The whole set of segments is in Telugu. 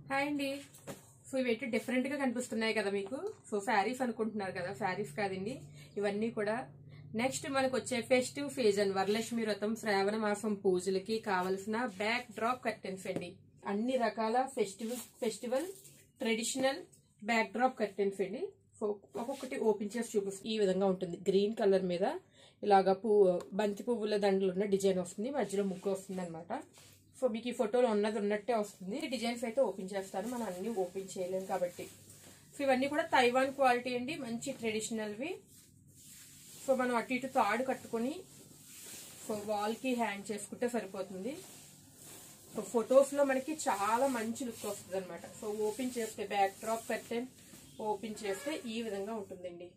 హాయ్ అండి. సో ఇవైతే డిఫరెంట్ గా కనిపిస్తున్నాయి కదా మీకు. సో శారీస్ అనుకుంటున్నారు కదా, శారీస్ కాదండి ఇవన్నీ కూడా. నెక్స్ట్ మనకు వచ్చే ఫెస్టివ్ సీజన్ వరలక్ష్మి వ్రతం శ్రావణ మాసం పూజలకి కావలసిన బ్యాక్ డ్రాప్ కర్టెన్స్ అండి. అన్ని రకాల festival traditional back drop curtains అండి. సో ఒక్కొక్కటి ఓపెన్ చేసి చూపిస్తుంది. ఈ విధంగా ఉంటుంది. గ్రీన్ కలర్ మీద ఇలాగా బంతి పువ్వుల దండలు ఉన్న డిజైన్ వస్తుంది, మధ్యలో ముగ్గు వస్తుంది అనమాట. సో మీకు ఈ ఫోటోలో ఉన్నట్టే వస్తుంది. డిజైన్స్ అయితే ఓపెన్ చేస్తాను, మనం అన్ని ఓపెన్ చేయలేము కాబట్టి. సో ఇవన్నీ కూడా తైవాన్ క్వాలిటీ అండి, మంచి ట్రెడిషనల్వి. సో మనం అటు ఇటు తాడు కట్టుకొని సో వాల్కి హ్యాంగ్ చేసుకుంటే సరిపోతుంది. సో ఫొటోస్లో మనకి చాలా మంచి లుక్ వస్తుంది అనమాట. సో ఓపెన్ చేస్తే బ్యాక్ డ్రాప్ కర్టెన్ ఓపెన్ చేస్తే ఈ విధంగా ఉంటుందండి.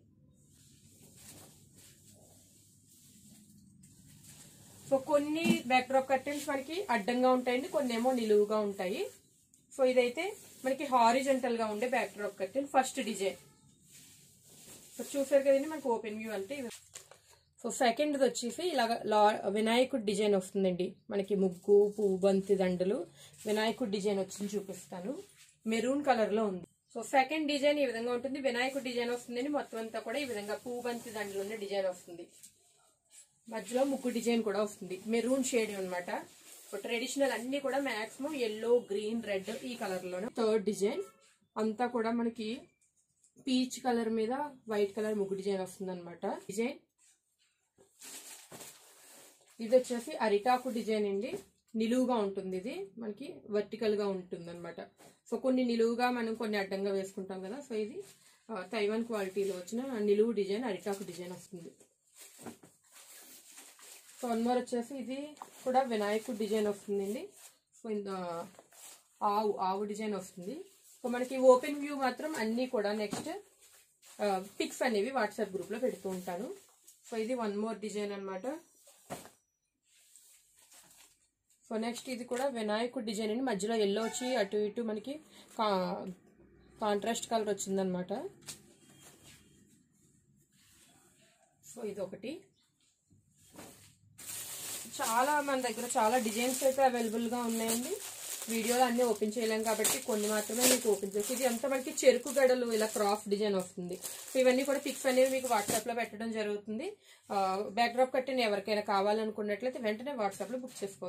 సో కొన్ని బ్యాక్ డ్రాప్ కర్టెన్స్ మనకి అడ్డంగా ఉంటాయండి, కొన్ని ఏమో నిలువుగా ఉంటాయి. సో ఇదైతే మనకి హారిజంటల్ గా ఉండే back drop curtain first design. So చూసారు కదండి మనకి ఓపెన్ వ్యూ అంటే. సో సెకండ్ వచ్చేసి ఇలాగ వినాయకుడి డిజైన్ వస్తుందండి. మనకి ముగ్గు పువ్వు బంతి దండలు వినాయకుడి డిజైన్ వచ్చింది, చూపిస్తాను. మెరూన్ కలర్ లో ఉంది. సో సెకండ్ డిజైన్ ఈ విధంగా ఉంటుంది. వినాయకుడి డిజైన్ వస్తుందండి. మొత్తం అంతా కూడా ఈ విధంగా పువ్వు బంతి దండలు ఉన్న డిజైన్ వస్తుంది. మధ్యలో ముగ్గు డిజైన్ కూడా వస్తుంది, మెరూన్ షేడ్ అనమాట. ట్రెడిషనల్ అన్ని కూడా మాక్సిమం ఎల్లో గ్రీన్ రెడ్ ఈ కలర్ లోనే. థర్డ్ డిజైన్ అంతా కూడా మనకి పీచ్ కలర్ మీద వైట్ కలర్ ముగ్గు డిజైన్ వస్తుంది అనమాట. డిజైన్ ఇది వచ్చేసి అరిటాకు డిజైన్ అండి. నిలువుగా ఉంటుంది, ఇది మనకి వర్టికల్ గా ఉంటుంది అనమాట. సో కొన్ని నిలువుగా మనం కొన్ని అడ్డంగా వేసుకుంటాం కదా. సో ఇది తైవాన్ క్వాలిటీలో వచ్చిన నిలువు డిజైన్ అరిటాకు డిజైన్ వస్తుంది. సో వన్ మోర్ వచ్చేసి ఇది కూడా వినాయకుడు డిజైన్ వస్తుందండి. సో ఆవు డిజైన్ వస్తుంది. సో మనకి ఓపెన్ వ్యూ మాత్రం అన్నీ కూడా నెక్స్ట్ పిక్స్ అనేవి వాట్సాప్ గ్రూప్ లో పెడుతూ ఉంటాను. సో ఇది వన్ మోర్ డిజైన్ అనమాట. సో నెక్స్ట్ ఇది కూడా వినాయకుడు డిజైన్ అండి. మధ్యలో ఎల్లో వచ్చి అటు ఇటు మనకి కాంట్రాస్ట్ కలర్ వచ్చిందనమాట. సో ఇది ఒకటి. చాలా మన దగ్గర చాలా డిజైన్స్ అయితే అవైలబుల్ గా ఉన్నాయండి. వీడియోలో అన్ని ఓపెన్ చేయలేం కాబట్టి కొన్ని మాత్రమే మీకు ఓపెన్ చేసి. ఇది అంతా మనకి చెరుకు గడలు ఇలా క్రాఫ్ డిజైన్ వస్తుంది. సో ఇవన్నీ కూడా పిక్స్ అనేవి మీకు వాట్సాప్ లో పెట్టడం జరుగుతుంది. బ్యాక్ డ్రాప్ కర్టెన్ ఎవరికైనా కావాలనుకున్నట్లయితే వెంటనే వాట్సాప్ లో బుక్ చేసుకోవచ్చు.